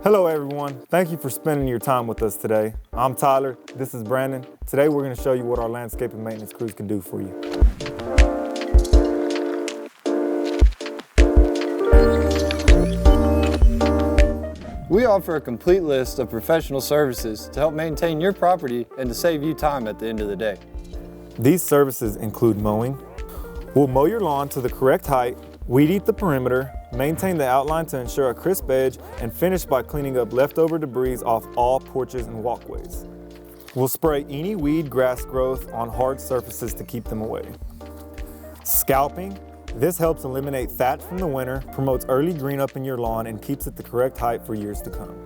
Hello everyone, thank you for spending your time with us today. I'm Tyler, this is Brandon. Today we're going to show you what our landscape and maintenance crews can do for you. We offer a complete list of professional services to help maintain your property and to save you time at the end of the day. These services include mowing. We'll mow your lawn to the correct height, weed eat the perimeter, maintain the outline to ensure a crisp edge, and finish by cleaning up leftover debris off all porches and walkways. We'll spray any weed, grass growth on hard surfaces to keep them away. Scalping. This helps eliminate thatch from the winter, promotes early green up in your lawn, and keeps it the correct height for years to come.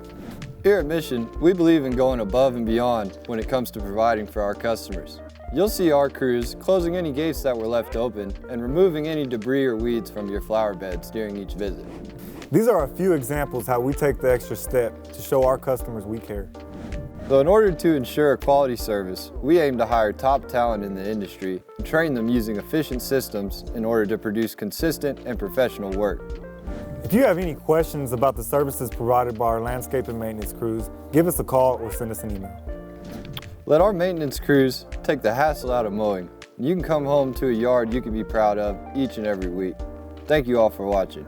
Here at Mission, we believe in going above and beyond when it comes to providing for our customers. You'll see our crews closing any gates that were left open and removing any debris or weeds from your flower beds during each visit. These are a few examples how we take the extra step to show our customers we care. So in order to ensure a quality service, we aim to hire top talent in the industry and train them using efficient systems in order to produce consistent and professional work. If you have any questions about the services provided by our landscape and maintenance crews, give us a call or send us an email. Let our maintenance crews take the hassle out of mowing. You can come home to a yard you can be proud of each and every week. Thank you all for watching.